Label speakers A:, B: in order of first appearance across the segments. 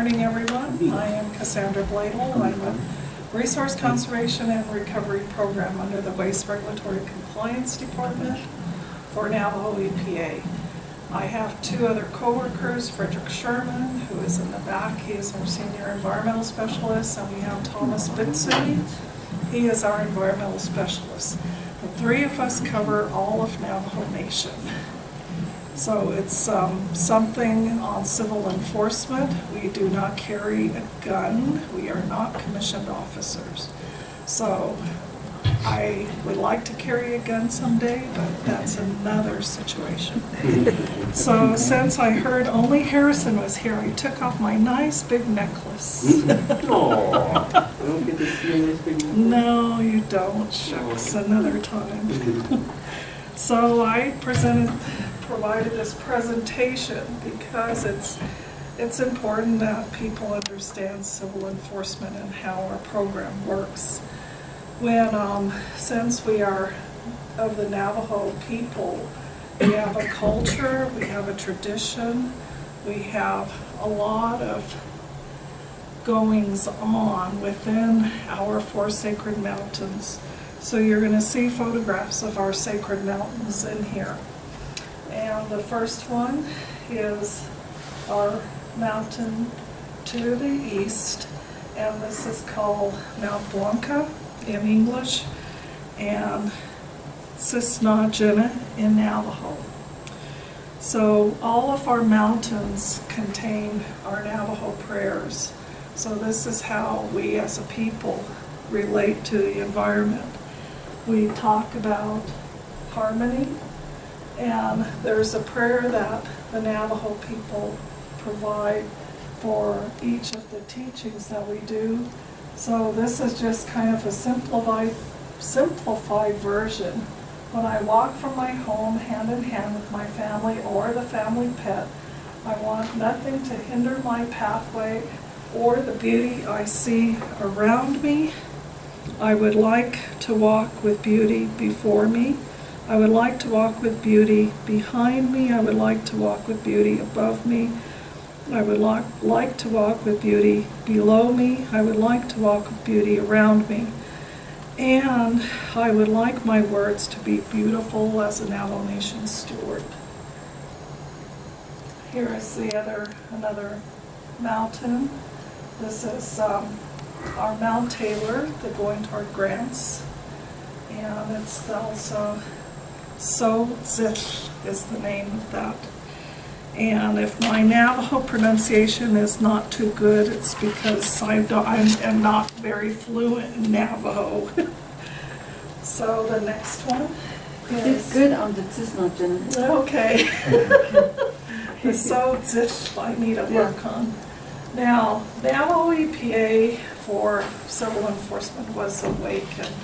A: Morning, everyone. I am Cassandra Bloedel. I'm with Resource Conservation and Recovery Program under the Waste Regulatory Compliance Department for Navajo EPA. I have two other co-workers, Frederick Sherman, who is in the back. He is our Senior Environmental Specialist, and we have Thomas Bitsui. He is our Environmental Specialist. The three of us cover all of Navajo Nation. So it's something on civil enforcement. We do not carry a gun. We are not commissioned officers. So I would like to carry a gun someday, but that's another situation. So since I heard only Harrison was here, I took off my nice big necklace.
B: Oh, I don't get to see this big necklace.
A: No, you don't. Shucks, another time. So I provided this presentation because it's important that people understand civil enforcement and how our program works. Since we are of the Navajo people, we have a culture, we have a tradition, we have a lot of goings on within our four sacred mountains. So you're going to see photographs of our sacred mountains in here. And the first one is our mountain to the east, and this is called Mount Blanca in English, and Cisnagina in Navajo. So all of our mountains contain our Navajo prayers. So this is how we as a people relate to the environment. We talk about harmony, and there's a prayer that the Navajo people provide for each of the teachings that we do. So this is just kind of a simplified version. When I walk from my home hand in hand with my family or the family pet, I want nothing to hinder my pathway or the beauty I see around me. I would like to walk with beauty before me. I would like to walk with beauty behind me. I would like to walk with beauty above me. I would like to walk with beauty below me. I would like to walk with beauty around me. And I would like my words to be beautiful as a Navajo Nation steward. Here is another mountain. This is our Mount Taylor, the going toward Grants. And it's also So-Zith is the name of that. And if my Navajo pronunciation is not too good, it's because I am not very fluent in Navajo. So the next one is...
C: It's good on the Cisnagina.
A: Okay. The So-Zith I need to work on. Now, Navajo EPA for civil enforcement was awakened.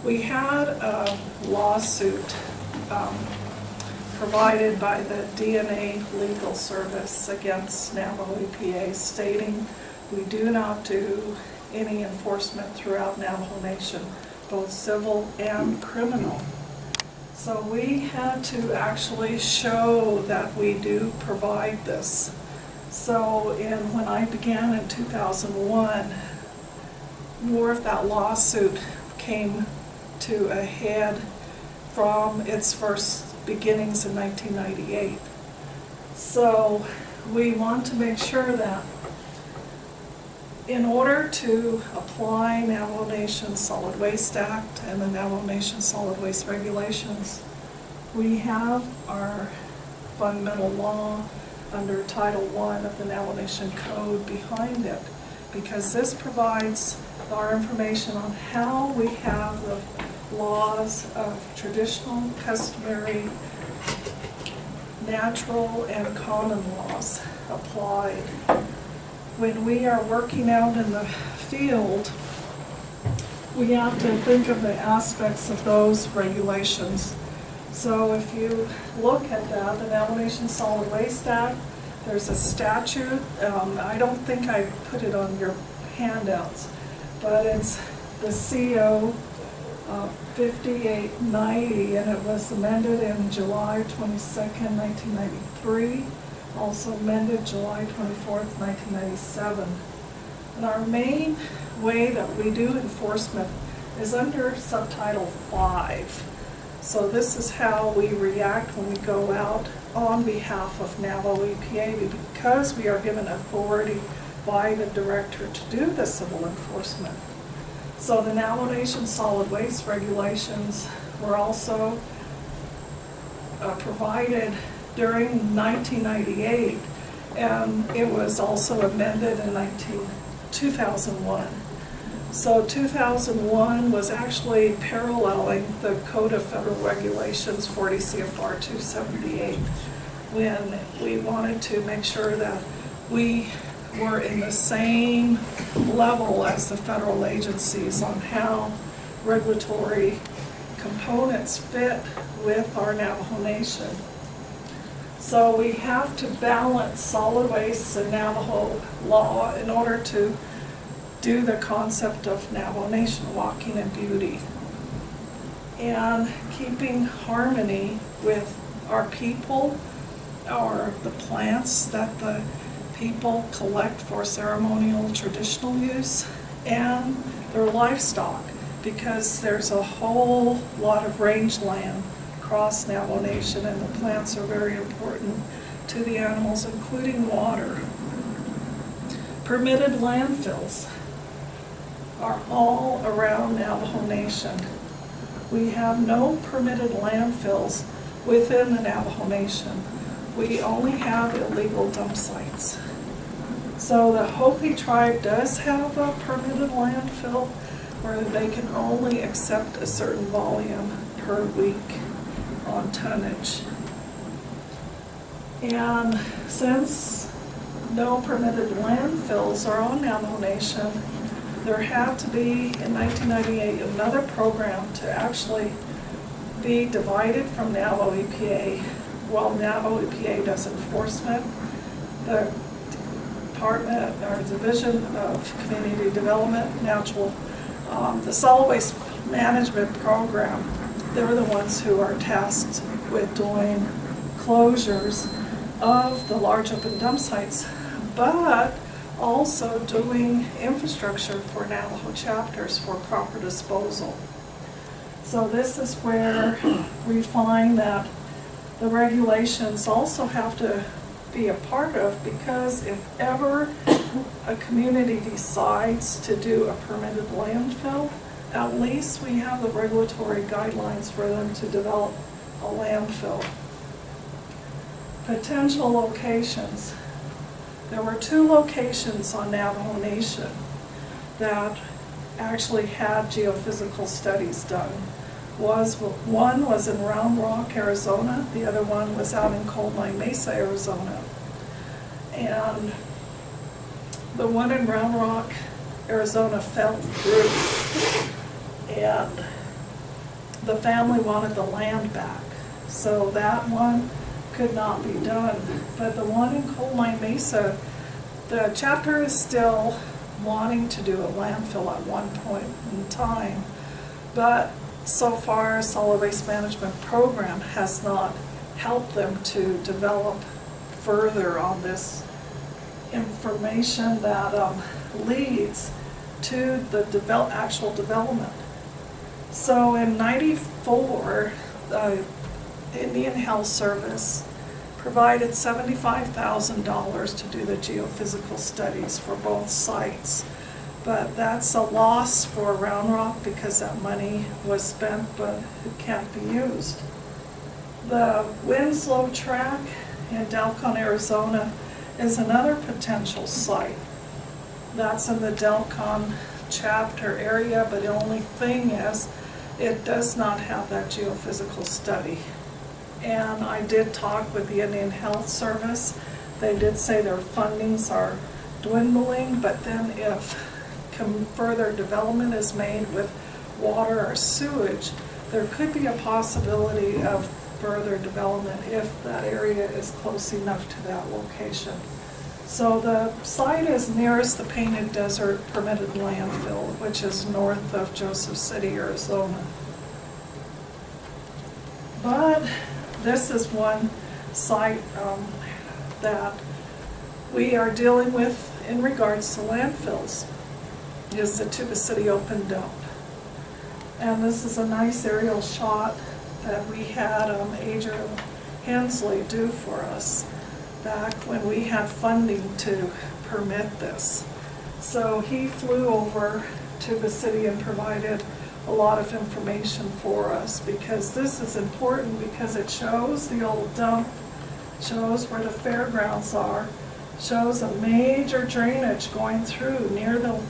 A: We had a lawsuit provided by the DNA Legal Service against Navajo EPA stating we do not do any enforcement throughout Navajo Nation, both civil and criminal. So we had to actually show that we do provide this. So when I began in 2001, more of that lawsuit came to a head from its first beginnings in 1998. So we want to make sure that in order to apply Navajo Nation Solid Waste Act and the Navajo Nation Solid Waste Regulations, we have our fundamental law under Title I of the Navajo Nation Code behind it, because this provides our information on how we have the laws of traditional, customary, natural, and common laws applied. When we are working out in the field, we have to think of the aspects of those regulations. So if you look at that, the Navajo Nation Solid Waste Act, there's a statute. I don't think I put it on your handouts, but it's the CO 5890, and it was amended in July 22nd, 1993. also amended July 24th, 1997. And our main way that we do enforcement is under subtitle 5. So this is how we react when we go out on behalf of Navajo EPA, because we are given authority by the director to do the civil enforcement. So the Navajo Nation solid waste regulations were also provided during 1998, and it was also amended in 2001. So 2001 was actually paralleling the Code of Federal Regulations 40 CFR 278, when we wanted to make sure that we were in the same level as the federal agencies on how regulatory components fit with our Navajo Nation. So we have to balance solid waste and Navajo law in order to do the concept of Navajo Nation walking in beauty and keeping harmony with our people, the plants that the people collect for ceremonial traditional use, and their livestock, because there's a whole lot of rangeland across Navajo Nation, and the plants are very important to the animals, including water. Permitted landfills are all around Navajo Nation. We have no permitted landfills within the Navajo Nation. We only have illegal dump sites. So the Hopi tribe does have a permitted landfill where they can only accept a certain volume per week on tonnage. And since no permitted landfills are on Navajo Nation, there had to be, in 1998, another program to actually be divided from Navajo EPA. While Navajo EPA does enforcement, the Department or Division of Community Development, the Solid Waste Management Program, they're the ones who are tasked with doing closures of the large open dump sites, but also doing infrastructure for Navajo chapters for proper disposal. So this is where we find that the regulations also have to be a part of, because if ever a community decides to do a permitted landfill, at least we have the regulatory guidelines for them to develop a landfill. Potential locations. There were 2 locations on Navajo Nation that actually had geophysical studies done. One was in Round Rock, Arizona. The other one was out in Coal Mine Mesa, Arizona. And the one in Round Rock, Arizona fell through. And the family wanted the land back. So that one could not be done. But the one in Coal Mine Mesa, the chapter is still wanting to do a landfill at one point in time. But so far, Solid Waste Management Program has not helped them to develop further on this information that leads to the actual development. So in '94, the Indian Health Service provided $75,000 to do the geophysical studies for both sites. But that's a loss for Round Rock because that money was spent, but it can't be used. The Winslow Track in Delcon, Arizona is another potential site. That's in the Delcon chapter area, but the only thing is it does not have that geophysical study. And I did talk with the Indian Health Service. They did say their fundings are dwindling, but then if further development is made with water or sewage, there could be a possibility of further development if that area is close enough to that location. So the site is nearest the Painted Desert permitted landfill, which is north of Joseph City, Arizona. But this is one site that we are dealing with in regards to landfills is the Tuba City open dump. And this is a nice aerial shot that we had Adrian Hensley do for us back when we had funding to permit this. So he flew over to the city and provided a lot of information for us, because this is important, because it shows the old dump, shows where the fairgrounds are, shows a major drainage going through near the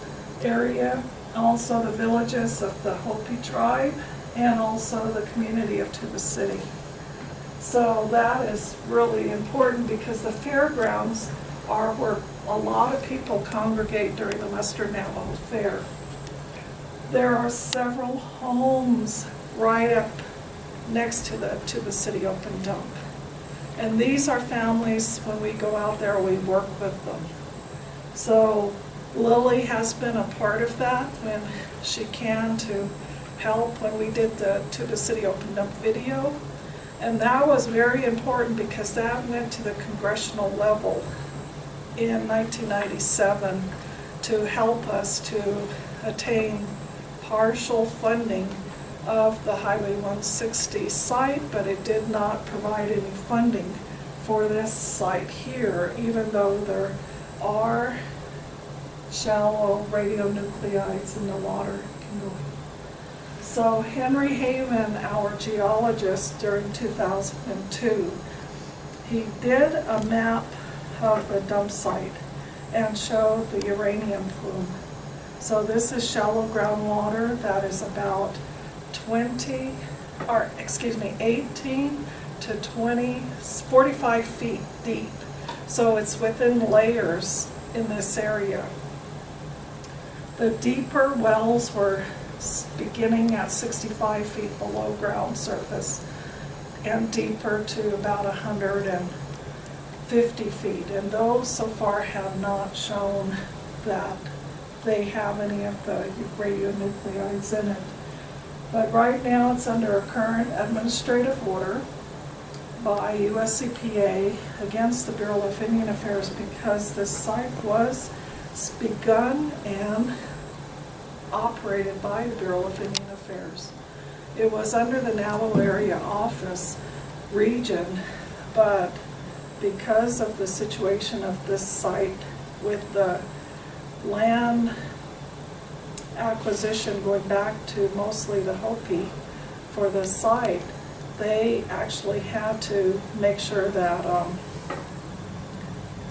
A: area, also the villages of the Hopi tribe, and also the community of Tuba City. So that is really important, because the fairgrounds are where a lot of people congregate during the Western Navajo Fair. There are several homes right up next to the Tuba City open dump. And these are families, when we go out there, we work with them. So Lily has been a part of that when she can, to help when we did the Tuba City open dump video. And that was very important, because that went to the congressional level in 1997 to help us to attain partial funding of the Highway 160 site, but it did not provide any funding for this site here, even though there are shallow radionuclides in the water. So Henry Haven, our geologist, during 2002, he did a map of the dump site and showed the uranium plume. So this is shallow groundwater that is about 18 to 45 feet deep. So it's within layers in this area. The deeper wells were beginning at 65 feet below ground surface and deeper to about 150 feet. And those so far have not shown that they have any of the radionuclides in it. But right now it's under a current administrative order by US EPA against the Bureau of Indian Affairs, because this site was begun and operated by the Bureau of Indian Affairs. It was under the Navajo Area Office region, but because of the situation of this site with the land acquisition going back to mostly the Hopi for the site, they actually had to make sure that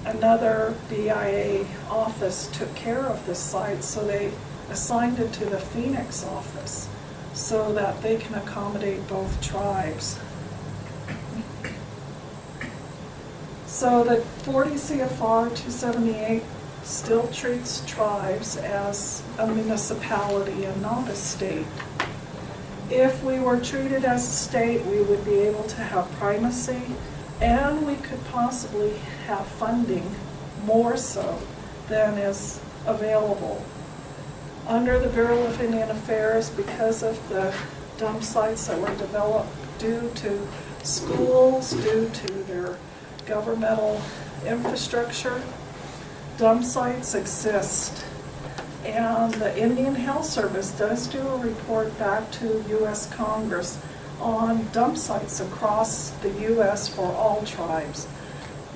A: another BIA office took care of this site, so they assigned it to the Phoenix office so that they can accommodate both tribes. So the 40 CFR 278 still treats tribes as a municipality and not a state. If we were treated as a state, we would be able to have primacy, and we could possibly have funding more so than is available. Under the Bureau of Indian Affairs, because of the dump sites that were developed due to schools, due to their governmental infrastructure, dump sites exist. And the Indian Health Service does do a report back to U.S. Congress on dump sites across the U.S. for all tribes.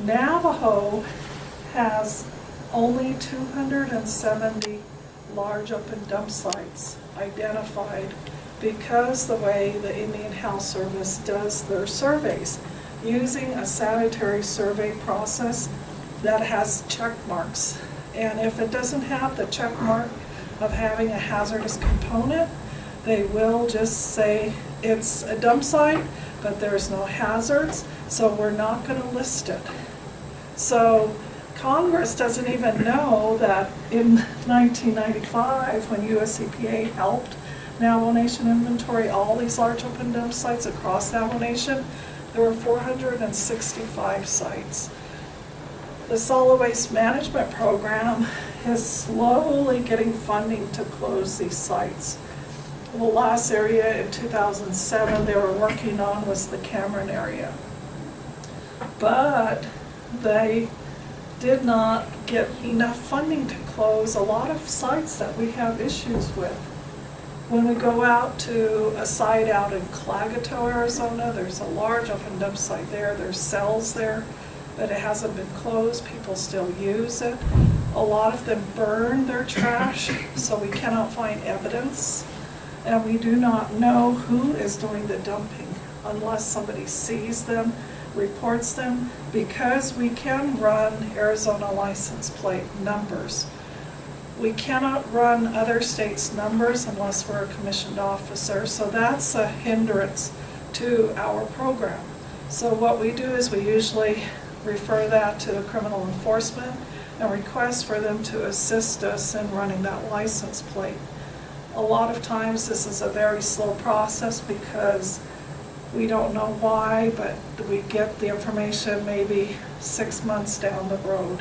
A: Navajo has only 270 large open dump sites identified, because the way the Indian Health Service does their surveys, using a sanitary survey process that has check marks. And if it doesn't have the check mark of having a hazardous component, they will just say it's a dump site, but there's no hazards, so we're not going to list it. So Congress doesn't even know that in 1995, when US EPA helped Navajo Nation inventory all these large open dump sites across Navajo Nation, there were 465 sites. The Solid Waste Management Program is slowly getting funding to close these sites. The last area in 2007 they were working on was the Cameron area. But they did not get enough funding to close a lot of sites that we have issues with. When we go out to a site out in Clagato, Arizona, there's a large open dump site there. There's cells there, but it hasn't been closed. People still use it. A lot of them burn their trash, so we cannot find evidence. And we do not know who is doing the dumping unless somebody sees them, reports them, because we can run Arizona license plate numbers. We cannot run other states' numbers unless we're a commissioned officer, so that's a hindrance to our program. So what we do is we usually refer that to the criminal enforcement and request for them to assist us in running that license plate. A lot of times this is a very slow process because we don't know why, but we get the information maybe 6 months down the road.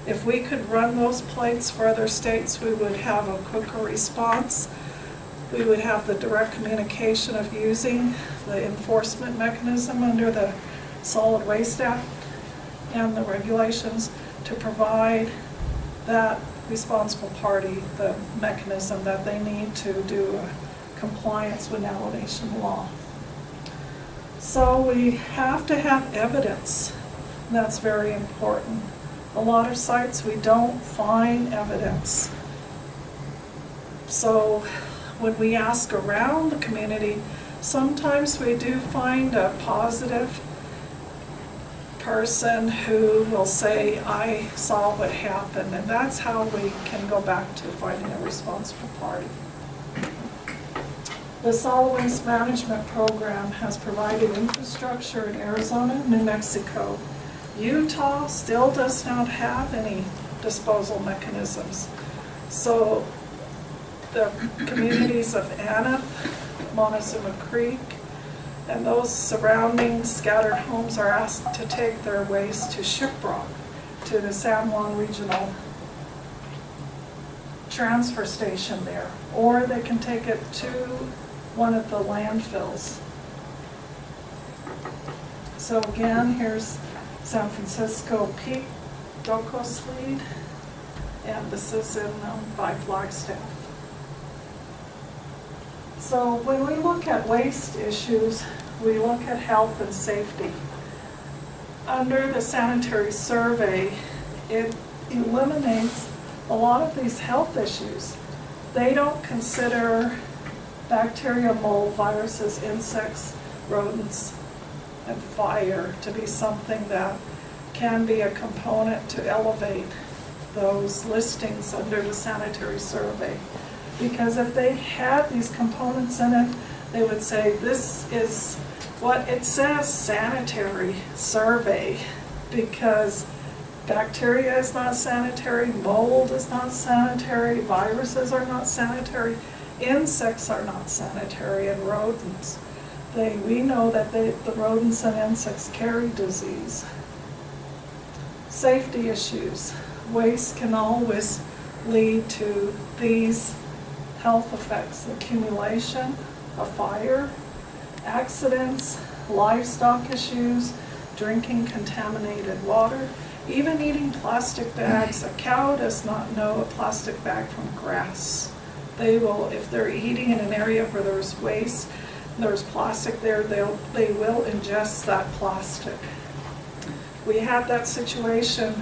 A: If we could run those plates for other states, we would have a quicker response. We would have the direct communication of using the enforcement mechanism under the Solid Waste Act and the regulations to provide that responsible party the mechanism that they need to do compliance with allegation law. So we have to have evidence. That's very important. A lot of sites we don't find evidence. So when we ask around the community, sometimes we do find a positive person who will say, I saw what happened, and that's how we can go back to finding a responsible party. The Solid Waste Management Program has provided infrastructure in Arizona, New Mexico. Utah still does not have any disposal mechanisms. So the communities of Aneth, Montezuma Creek, and those surrounding scattered homes are asked to take their waste to Shiprock, to the San Juan Regional Transfer Station there, or they can take it to one of the landfills. So again, here's San Francisco Peak, Docos Lead, and this is in by Flagstaff. So when we look at waste issues, we look at health and safety. Under the sanitary survey, it eliminates a lot of these health issues. They don't consider bacteria, mold, viruses, insects, rodents, and fire to be something that can be a component to elevate those listings under the sanitary survey. Because if they had these components in it, they would say this is what it says, sanitary survey, because bacteria is not sanitary, mold is not sanitary, viruses are not sanitary, insects are not sanitary, and rodents. We know that the rodents and insects carry disease. Safety issues. Waste can always lead to these health effects: accumulation, a fire, accidents, livestock issues, drinking contaminated water, even eating plastic bags. A cow does not know a plastic bag from grass. They will, if they're eating in an area where there's waste, there's plastic there, they will ingest that plastic. We had that situation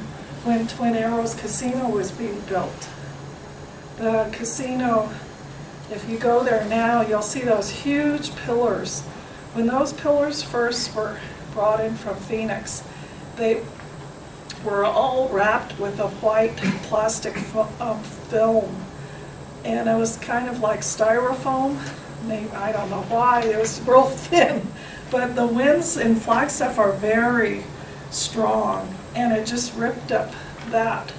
A: when Twin Arrows Casino was being built. The casino, if you go there now, you'll see those huge pillars. When those pillars first were brought in from Phoenix, they were all wrapped with a white plastic film. And it was kind of like styrofoam. Maybe, I don't know why, it was real thin. But the winds in Flagstaff are very strong, and it just ripped up that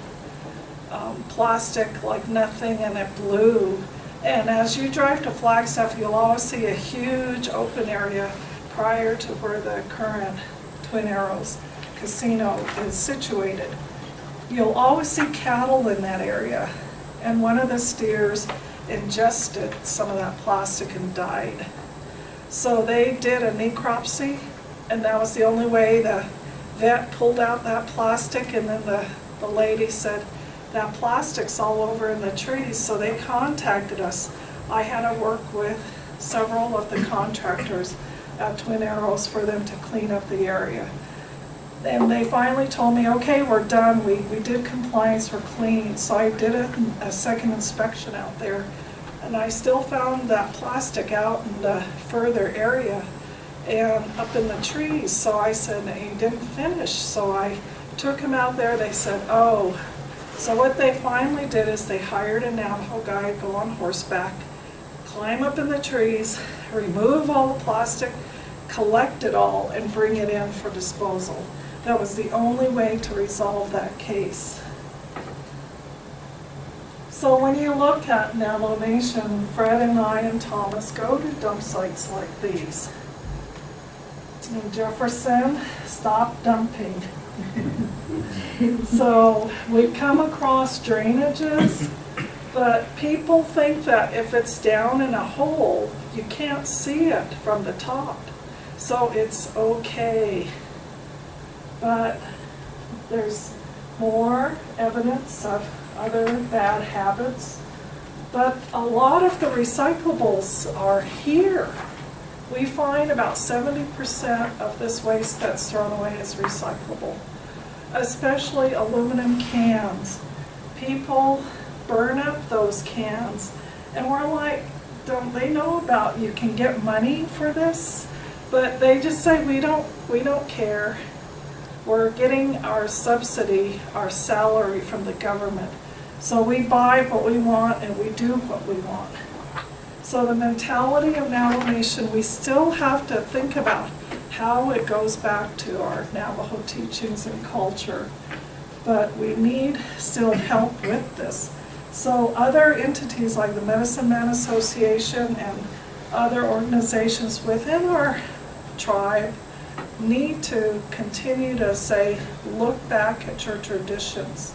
A: plastic like nothing, and it blew. And as you drive to Flagstaff, you'll always see a huge open area prior to where the current Twin Arrows Casino is situated. You'll always see cattle in that area, and one of the steers ingested some of that plastic and died. So they did a necropsy, and that was the only way the vet pulled out that plastic, and then the lady said, that plastic's all over in the trees, so they contacted us. I had to work with several of the contractors at Twin Arrows for them to clean up the area. And they finally told me, okay, we're done, we did compliance, we're clean. So I did a second inspection out there, and I still found that plastic out in the further area and up in the trees. So I said, you didn't finish. So I took him out there. They said, oh. So what they finally did is they hired a Navajo guy to go on horseback, climb up in the trees, remove all the plastic, collect it all, and bring it in for disposal. That was the only way to resolve that case. So when you look at Navajo Nation, Fred and I and Thomas go to dump sites like these. In Jefferson, stop dumping. So we come across drainages, but people think that if it's down in a hole, you can't see it from the top. So it's okay. But there's more evidence of other bad habits. But a lot of the recyclables are here. We find about 70% of this waste that's thrown away is recyclable, especially aluminum cans. People burn up those cans, and we're like, don't they know about you can get money for this? But they just say, we don't care. We're getting our subsidy, our salary from the government. So we buy what we want and we do what we want. So the mentality of Navajo Nation, we still have to think about how it goes back to our Navajo teachings and culture. But we need still help with this. So other entities like the Medicine Man Association and other organizations within our tribe need to continue to say, look back at your traditions.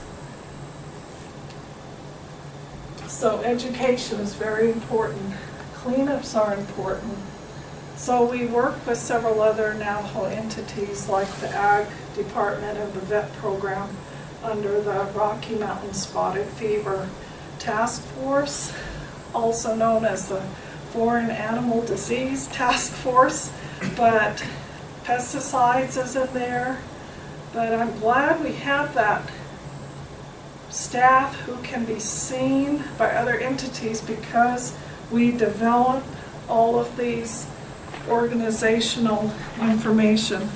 A: So education is very important. Cleanups are important. So we work with several other Navajo entities like the Ag Department and the Vet Program under the Rocky Mountain Spotted Fever Task Force, also known as the Foreign Animal Disease Task Force, but pesticides is in there. But I'm glad we have that staff who can be seen by other entities because we develop all of these organizational information.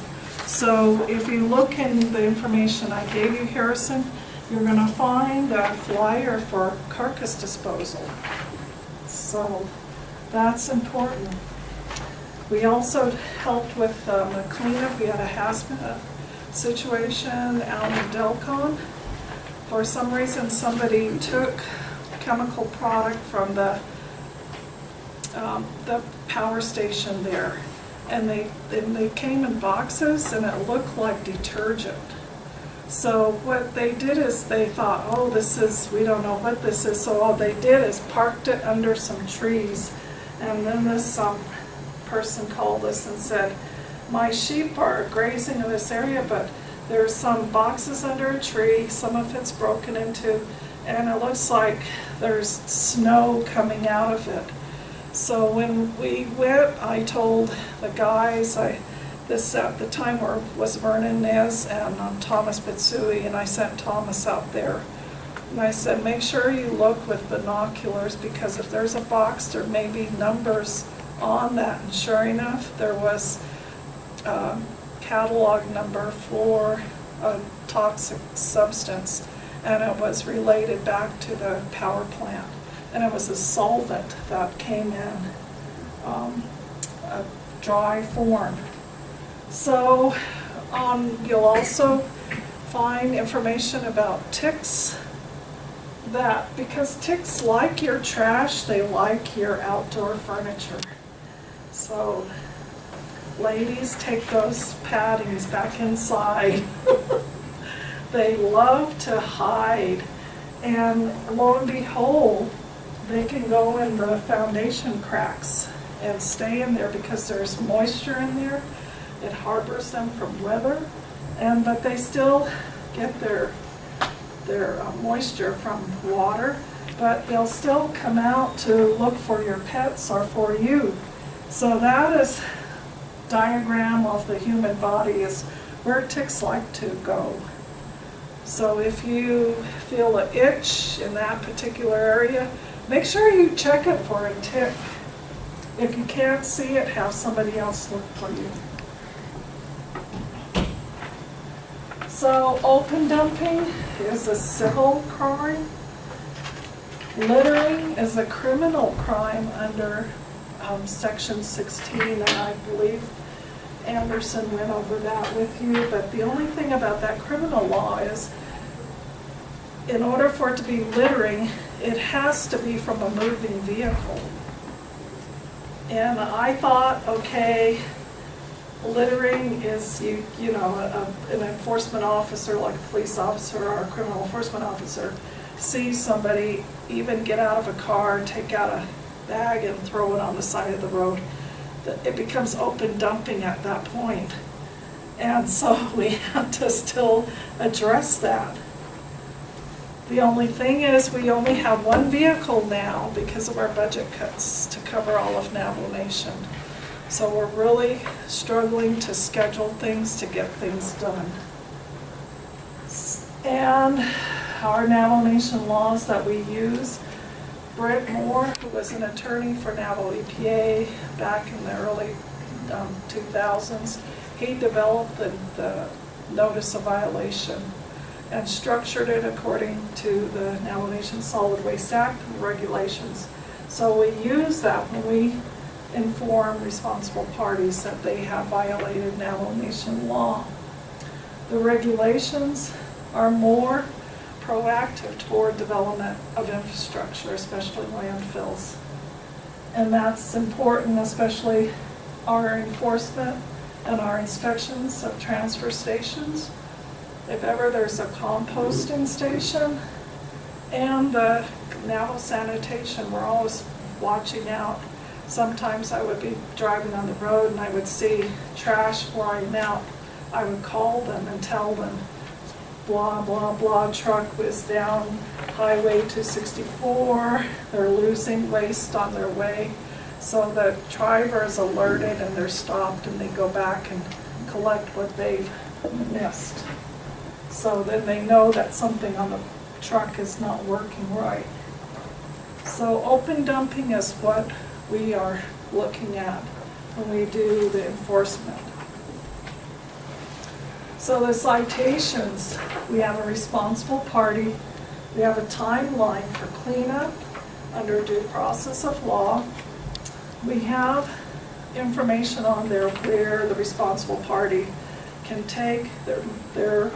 A: So if you look in the information I gave you, Harrison, you're going to find a flyer for carcass disposal. So that's important. We also helped with the cleanup. We had a hazmat situation out in Delcon. For some reason, somebody took chemical product from the power station there, and they came in boxes, and it looked like detergent. So what they did is they thought, oh, we don't know what this is. So all they did is parked it under some trees, and then this person called us and said, my sheep are grazing in this area, but there's some boxes under a tree, some of it's broken into, and it looks like there's snow coming out of it. So when we went, I told the guys, this at the time was Vernon Nez and Thomas Bitsui, and I sent Thomas out there. And I said, make sure you look with binoculars, because if there's a box, there may be numbers on that. And sure enough, there was catalog number for a toxic substance, and it was related back to the power plant, and it was a solvent that came in a dry form. So you'll also find information about ticks, that because ticks like your trash, they like your outdoor furniture. So ladies, take those paddings back inside. They love to hide, and lo and behold, they can go in the foundation cracks and stay in there because there's moisture in there. It harbors them from weather, but they still get their moisture from water, but they'll still come out to look for your pets or for you. So that is diagram of the human body is where ticks like to go. So if you feel an itch in that particular area, make sure you check it for a tick. If you can't see it, have somebody else look for you. So open dumping is a civil crime. Littering is a criminal crime under Section 16, and I believe Anderson went over that with you. But the only thing about that criminal law is, in order for it to be littering, it has to be from a moving vehicle. And I thought, okay, littering is you know an enforcement officer, like a police officer or a criminal enforcement officer, sees somebody even get out of a car, take out a bag and throw it on the side of the road. It becomes open dumping at that point. And so we have to still address that. The only thing is we only have one vehicle now because of our budget cuts to cover all of Navajo Nation. So we're really struggling to schedule things to get things done. And our Navajo Nation laws that we use, Britt Moore, who was an attorney for Navajo EPA back in the early 2000s, he developed the notice of violation and structured it according to the Navajo Nation Solid Waste Act and regulations. So we use that when we inform responsible parties that they have violated Navajo Nation law. The regulations are more proactive toward development of infrastructure, especially landfills. And that's important, especially our enforcement and our inspections of transfer stations. If ever there's a composting station and the Navajo sanitation, we're always watching out. Sometimes I would be driving on the road and I would see trash flying out. I would call them and tell them, blah, blah, blah, truck was down Highway 264, they're losing waste on their way. So the driver is alerted and they're stopped and they go back and collect what they've missed. So then they know that something on the truck is not working right. So open dumping is what we are looking at when we do the enforcement. So the citations, we have a responsible party, we have a timeline for cleanup under due process of law. We have information on there where the responsible party can take their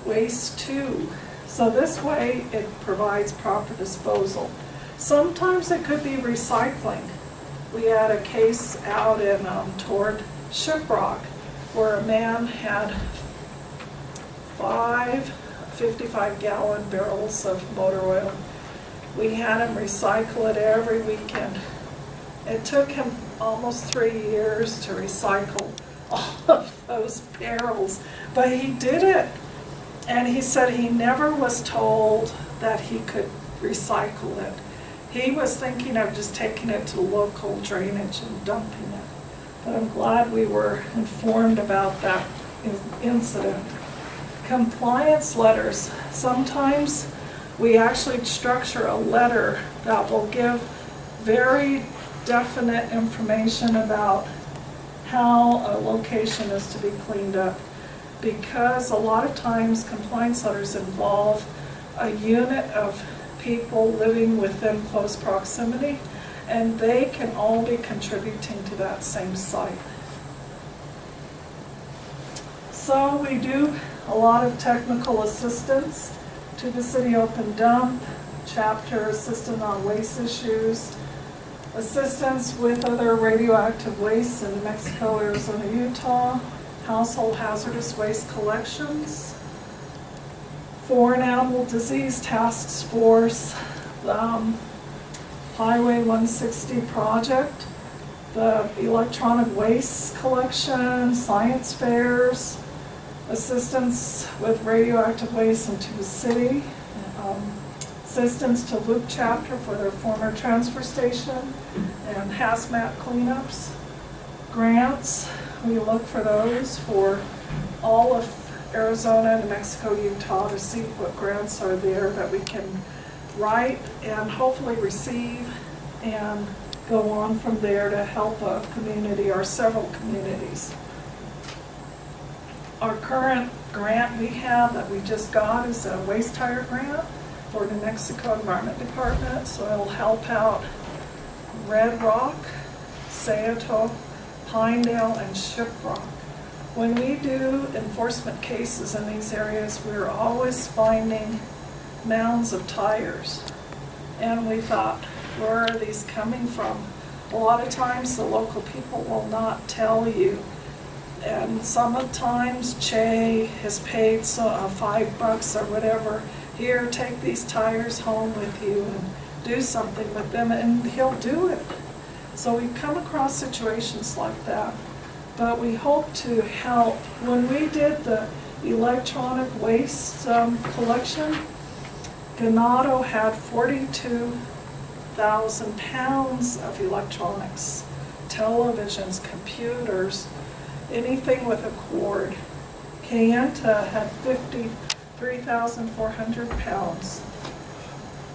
A: waste to. So this way it provides proper disposal. Sometimes it could be recycling. We had a case out in toward Shiprock where a man had 5 55-gallon barrels of motor oil. We had him recycle it every weekend. It took him almost 3 years to recycle all of those barrels, but he did it. And he said he never was told that he could recycle it. He was thinking of just taking it to local drainage and dumping it. But I'm glad we were informed about that incident. Compliance letters. Sometimes we actually structure a letter that will give very definite information about how a location is to be cleaned up. Because a lot of times compliance letters involve a unit of people living within close proximity, and they can all be contributing to that same site. So we do a lot of technical assistance to the city open dump, chapter assistance on waste issues, assistance with other radioactive waste in New Mexico, Arizona, Utah, household hazardous waste collections, foreign animal disease task force, Highway 160 project, the electronic waste collection, science fairs, assistance with radioactive waste in Tuba City, assistance to Loop Chapter for their former transfer station, and hazmat cleanups. Grants, we look for those for all of Arizona, New Mexico, Utah to see what grants are there that we can write and hopefully receive and go on from there to help a community or several communities. Our current grant we have that we just got is a waste tire grant for New Mexico Environment Department, so it'll help out Red Rock, Sayato, Pinedale, and Shiprock. When we do enforcement cases in these areas, we're always finding mounds of tires. And we thought, where are these coming from? A lot of times the local people will not tell you. And sometimes Che has paid $5 or whatever. Here, take these tires home with you and do something with them, and he'll do it. So we come across situations like that. But we hope to help. When we did the electronic waste collection, Ganado had 42,000 pounds of electronics, televisions, computers, anything with a cord. Kayenta had 53,400 pounds.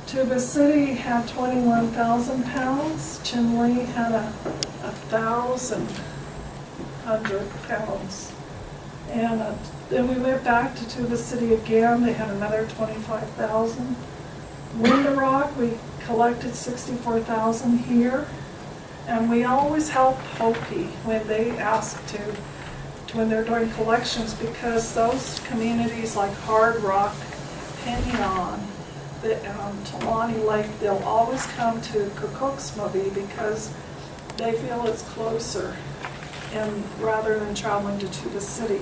A: Tuba City had 21,000 pounds. Chinle had 1,100 pounds. And then we went back to Tuba City again. They had another 25,000. Window Rock, we collected 64,000 here. And we always help Hopi when they ask to when they're doing collections, because those communities like Hard Rock, Pinion, Talani Lake, they'll always come to Kukoksmobi because they feel it's closer, and rather than traveling to Tuba City.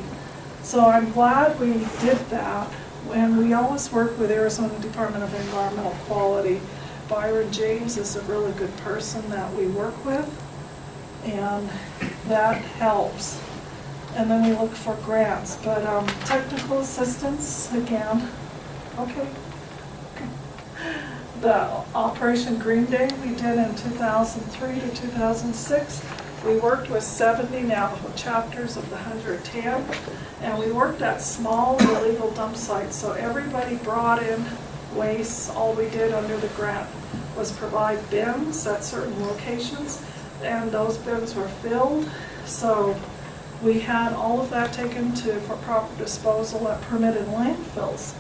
A: So I'm glad we did that, and we always work with Arizona Department of Environmental Quality. Byron James is a really good person that we work with, and that helps. And then we look for grants, but technical assistance, again, okay. The Operation Green Day we did in 2003 to 2006. We worked with 70 Navajo chapters of the 110, and we worked at small illegal dump sites. So everybody brought in waste. All we did under the grant was provide bins at certain locations, and those bins were filled. So we had all of that taken for proper disposal at permitted landfills.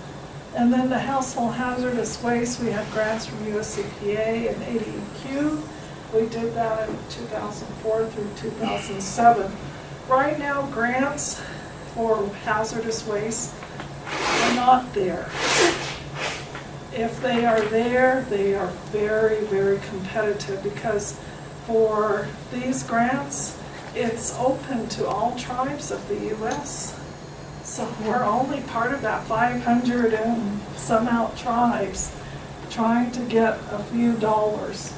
A: And then the household hazardous waste, we had grants from US EPA and ADEQ. We did that in 2004 through 2007. Right now, grants for hazardous waste are not there. If they are there, they are very, very competitive, because for these grants, it's open to all tribes of the U.S. So we're only part of that 500 and some out tribes trying to get a few dollars.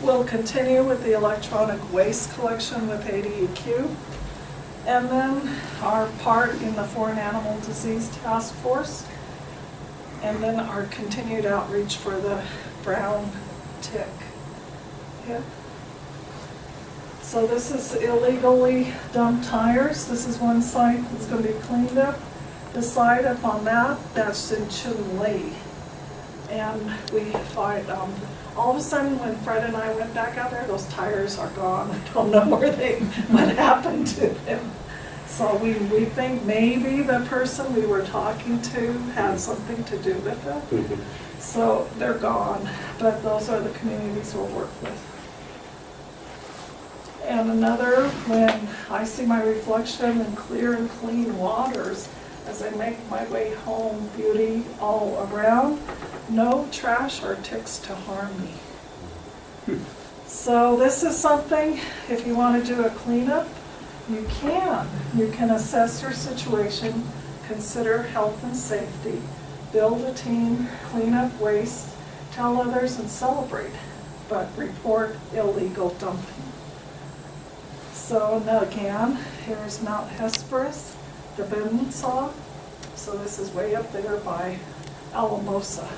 A: We'll continue with the electronic waste collection with ADEQ, and then our part in the Foreign Animal Disease Task Force, and then our continued outreach for the brown tick. Yeah. So this is illegally dumped tires. This is one site that's going to be cleaned up. The site up on that, that's in Chinle. And we find, all of a sudden when Fred and I went back out there, those tires are gone. I don't know what happened to them. So we think maybe the person we were talking to had something to do with it. So they're gone, but those are the communities we'll work with. And another, when I see my reflection in clear and clean waters as I make my way home, beauty all around, no trash or ticks to harm me. So this is something, if you want to do a cleanup, you can. You can assess your situation, consider health and safety, build a team, clean up waste, tell others, and celebrate. but report illegal dumping. So now again, here's Mount Hesperus, the Bensaw. So this is way up there by Alamosa.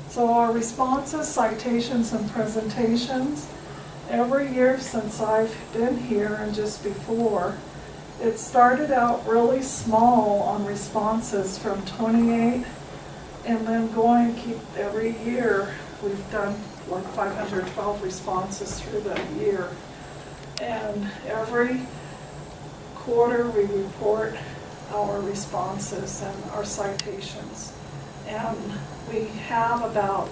A: So our responses, citations, and presentations, every year since I've been here and just before, it started out really small on responses from 28, and then going, keep every year, we've done like 512 responses through the year. And every quarter we report our responses and our citations. And we have about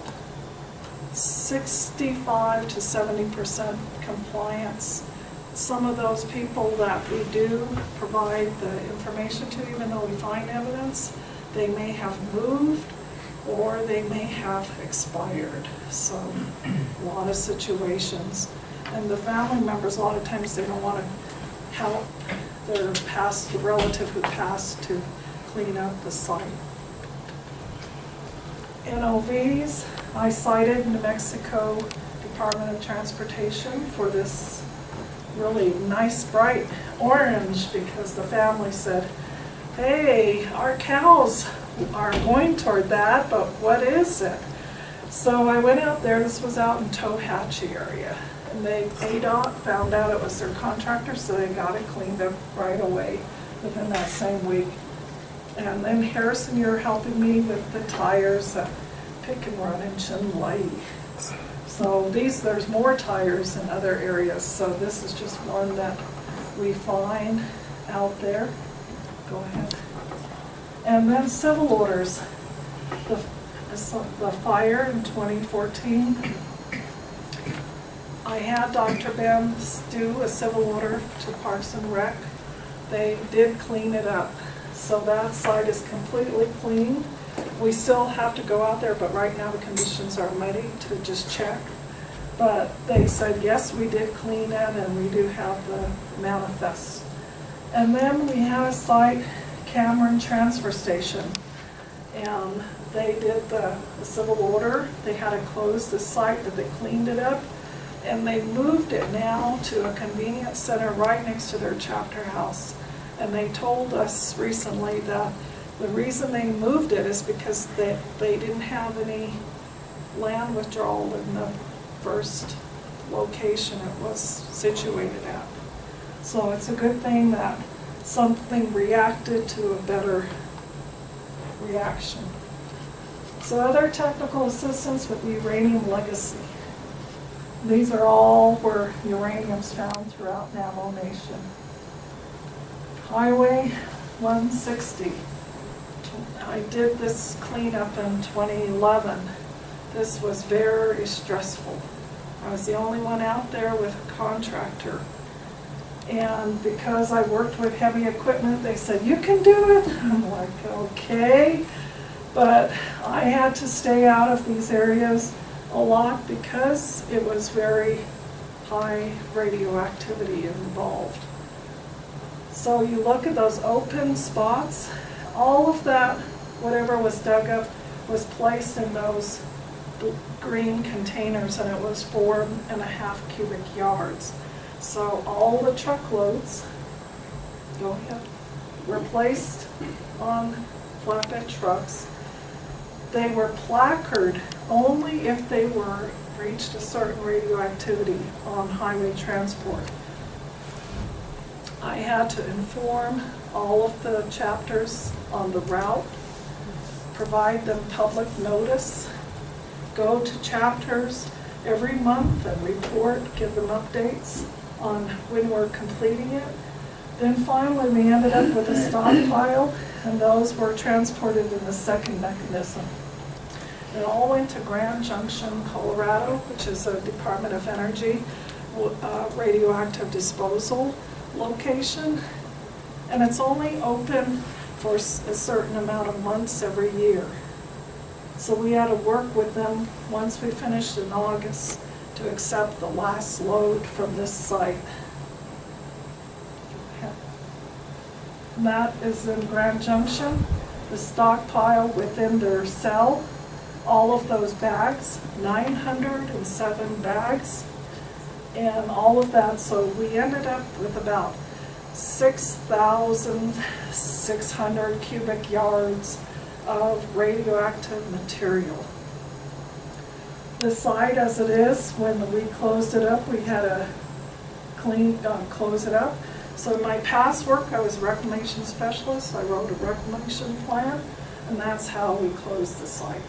A: 65 to 70% compliance. Some of those people that we do provide the information to, even though we find evidence, they may have moved or they may have expired. So a lot of situations. And the family members, a lot of times they don't want to help their past relative who passed to clean up the site. NOVs, I cited New Mexico Department of Transportation for this really nice bright orange because the family said, hey, our cows are going toward that, but what is it? So I went out there, this was out in Tohatchee area, and ADOT found out it was their contractor, so they got it cleaned up right away within that same week. And then Harrison, you're helping me with the tires, Pick and Run in Chinle. So there's more tires in other areas, so this is just one that we find out there. Go ahead. And then civil orders. The fire in 2014. I had Dr. Ben do a civil order to Parks and Rec. They did clean it up. So that site is completely clean. We still have to go out there, but right now the conditions are muddy to just check. But they said, yes, we did clean it, and we do have the manifest. And then we had a site, Cameron Transfer Station, and they did the civil order. They had to close the site, but they cleaned it up, and they moved it now to a convenience center right next to their chapter house. And they told us recently that the reason they moved it is because they didn't have any land withdrawal in the first location it was situated at. So it's a good thing that something reacted to a better reaction. So other technical assistance with uranium legacy. These are all where uranium's found throughout Navajo Nation. Highway 160. I did this cleanup in 2011. This was very stressful. I was the only one out there with a contractor. And because I worked with heavy equipment, they said, you can do it. I'm like, okay. But I had to stay out of these areas a lot because it was very high radioactivity involved. So you look at those open spots, all of that, whatever was dug up, was placed in those green containers, and it was 4.5 cubic yards. So all the truckloads, go ahead, were placed on flatbed trucks. They were placarded only if they were reached a certain radioactivity on highway transport. I had to inform all of the chapters on the route, provide them public notice, go to chapters every month and report, give them updates on when we're completing it. Then finally we ended up with a stockpile, and those were transported in the second mechanism. It all went to Grand Junction, Colorado, which is a Department of Energy radioactive disposal location, and it's only open for a certain amount of months every year. So we had to work with them once we finished in August to accept the last load from this site. And that is in Grand Junction, the stockpile within their cell. all of those bags, 907 bags, and all of that. So we ended up with about 6,600 cubic yards of radioactive material. The site as it is, when we closed it up, we had to close it up. So in my past work, I was a reclamation specialist. I wrote a reclamation plan, and that's how we closed the site.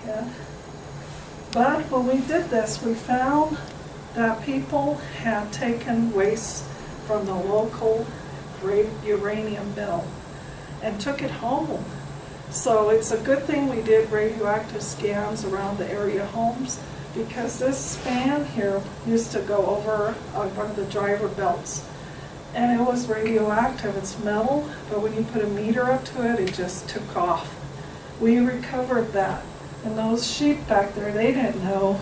A: Go ahead. But when we did this, we found that people had taken waste from the local uranium mill and took it home. So it's a good thing we did radioactive scans around the area homes, because this span here used to go over one of the driver belts, and it was radioactive. It's metal, but when you put a meter up to it, it just took off. We recovered that, and those sheep back there, they didn't know.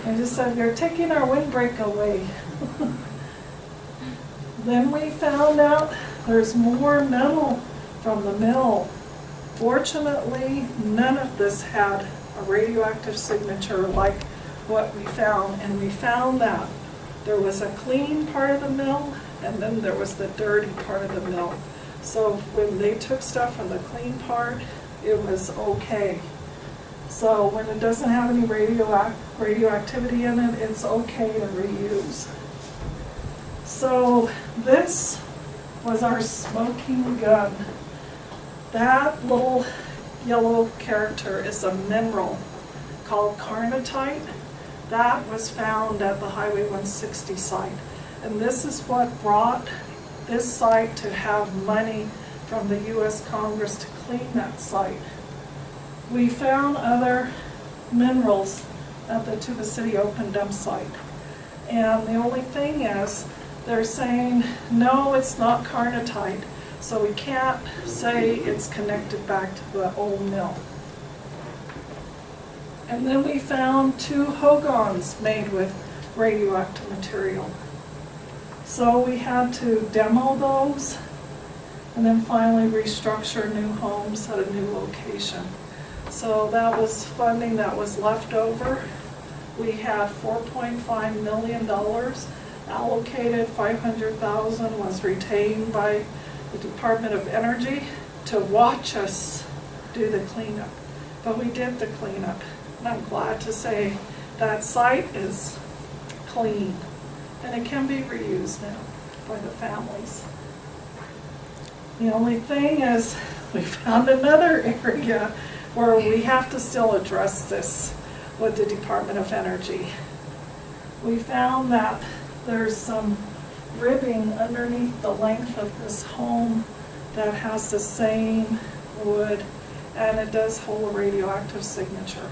A: I just said, "You're taking our windbreak away." Then we found out there's more metal from the mill. Fortunately, none of this had a radioactive signature like what we found, and we found that there was a clean part of the mill, and then there was the dirty part of the mill. So when they took stuff from the clean part, it was okay. So when it doesn't have any radioactivity in it, it's okay to reuse. So this was our smoking gun. That little yellow character is a mineral called carnotite. That was found at the Highway 160 site. And this is what brought this site to have money from the U.S. Congress to clean that site. We found other minerals at the Tuba City open dump site. And the only thing is, they're saying, no, it's not carnotite. So we can't say it's connected back to the old mill. And then we found 2 hogans made with radioactive material. So we had to demo those and then finally restructure new homes at a new location. So that was funding that was left over. We had $4.5 million allocated. $500,000 was retained by the Department of Energy to watch us do the cleanup. But we did the cleanup, and I'm glad to say that site is clean, and it can be reused now by the families. The only thing is, we found another area where we have to still address this with the Department of Energy. We found that there's some ribbing underneath the length of this home that has the same wood, and it does hold a radioactive signature.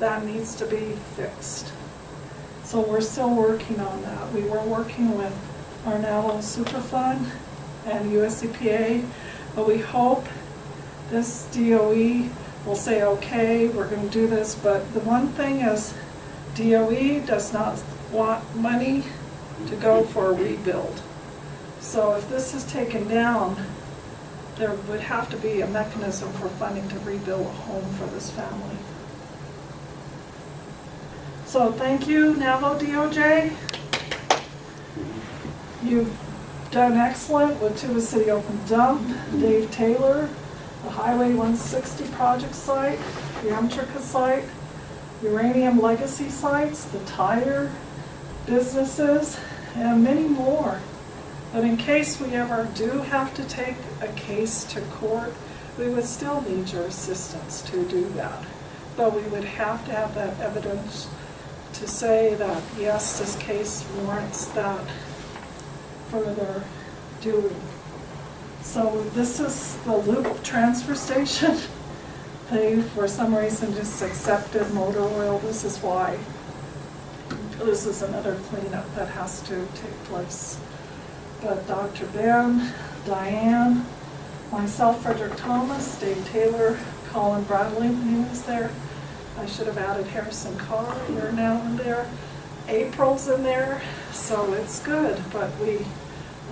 A: That needs to be fixed. So we're still working on that. We were working with our Navajo Superfund and US EPA, but we hope this DOE will say, okay, we're going to do this. But the one thing is, DOE does not want money to go for a rebuild. So if this is taken down, there would have to be a mechanism for funding to rebuild a home for this family. So thank you, Navajo DOJ. You've done excellent with Tuba City Open Dump, Dave Taylor, the Highway 160 project site, the Amtrica site, uranium legacy sites, the tire businesses, and many more. But in case we ever do have to take a case to court, we would still need your assistance to do that. But we would have to have that evidence to say that, yes, this case warrants that further doing. So this is the Loop transfer station. They, for some reason, just accepted motor oil. This is why. This is another cleanup that has to take place. But Dr. Ben, Diane, myself, Frederick Thomas, Dave Taylor, Colin Bradley, he was there. I should have added Harrison Carr, they're now in there. April's in there, so it's good. But we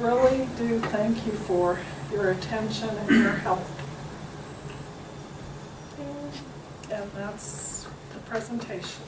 A: really do thank you for your attention and your help. that's the presentation.